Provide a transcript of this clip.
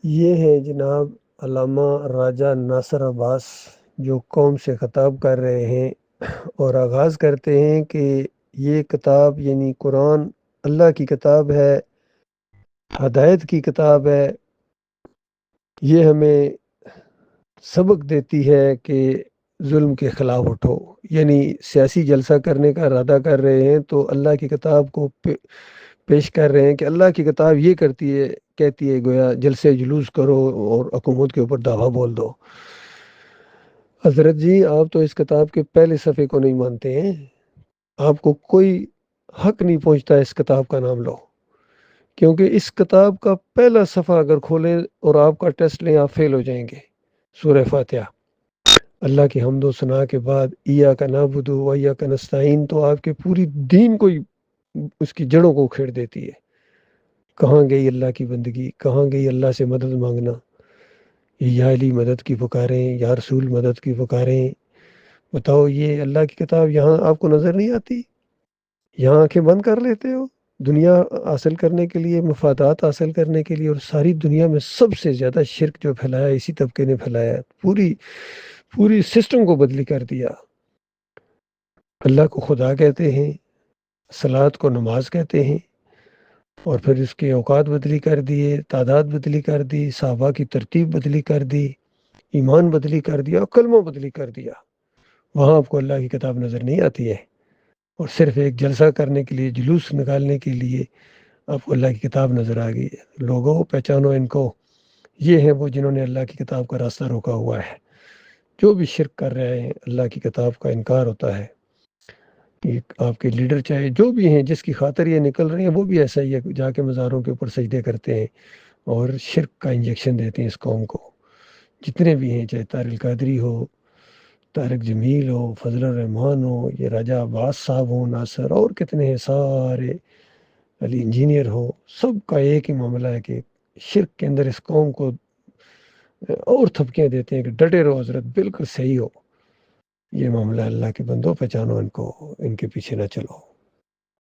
یہ ہے جناب علامہ راجہ ناصر عباس جو قوم سے خطاب کر رہے ہیں اور آغاز کرتے ہیں کہ یہ کتاب یعنی قرآن اللہ کی کتاب ہے، ہدایت کی کتاب ہے۔ یہ ہمیں سبق دیتی ہے کہ ظلم کے خلاف اٹھو، یعنی سیاسی جلسہ کرنے کا ارادہ کر رہے ہیں تو اللہ کی کتاب کو پیش کر رہے ہیں کہ اللہ کی کتاب یہ کہتی ہے گویا جلسے جلوس کرو اور حکومت کے اوپر دعویٰ بول دو۔ حضرت جی، آپ تو اس کتاب کے پہلے صفحے کو نہیں مانتے ہیں، آپ کو کوئی حق نہیں پہنچتا اس کتاب کا نام لو، کیونکہ اس کتاب کا پہلا صفحہ اگر کھولیں اور آپ کا ٹیسٹ لیں آپ فیل ہو جائیں گے۔ سورہ فاتحہ، اللہ کی حمد و ثنا کے بعد ایاک نعبد و ایاک نستعین تو آپ کے پوری دین کو اس کی جڑوں کو کھیڑ دیتی ہے۔ کہاں گئی اللہ کی بندگی، کہاں گئی اللہ سے مدد مانگنا؟ یا علی مدد کی پکاریں، یا رسول مدد کی پکاریں۔ بتاؤ یہ اللہ کی کتاب یہاں آپ کو نظر نہیں آتی؟ یہاں آنکھیں بند کر لیتے ہو دنیا حاصل کرنے کے لیے، مفادات حاصل کرنے کے لیے، اور ساری دنیا میں سب سے زیادہ شرک جو پھیلایا اسی طبقے نے پھیلایا، پوری سسٹم کو بدلی کر دیا۔ اللہ کو خدا کہتے ہیں، صلات کو نماز کہتے ہیں، اور پھر اس کے اوقات بدلی کر دیے، تعداد بدلی کر دی، صحابہ کی ترتیب بدلی کر دی، ایمان بدلی کر دیا، اور کلمہ بدلی کر دیا۔ وہاں آپ کو اللہ کی کتاب نظر نہیں آتی ہے، اور صرف ایک جلسہ کرنے کے لیے، جلوس نکالنے کے لیے آپ کو اللہ کی کتاب نظر آ گئی ہے۔ لوگوں پہچانو ان کو، یہ ہیں وہ جنہوں نے اللہ کی کتاب کا راستہ روکا ہوا ہے۔ جو بھی شرک کر رہے ہیں اللہ کی کتاب کا انکار ہوتا ہے۔ آپ کے لیڈر چاہے جو بھی ہیں، جس کی خاطر یہ نکل رہے ہیں، وہ بھی ایسا ہی ہے، جا کے مزاروں کے اوپر سجدے کرتے ہیں اور شرک کا انجیکشن دیتے ہیں اس قوم کو۔ جتنے بھی ہیں، چاہے طارق القادری ہو، طارق جمیل ہو، فضل الرحمان ہو، یہ راجہ عباس صاحب ہو، ناصر، اور کتنے ہیں سارے، علی انجینئر ہو، سب کا ایک ہی معاملہ ہے کہ شرک کے اندر اس قوم کو اور تھپکیاں دیتے ہیں کہ ڈٹے رہو حضرت، بالکل صحیح ہو۔ یہ معاملہ اللہ کے بندوں، پہچانو ان کو، ان کے پیچھے نہ چلو۔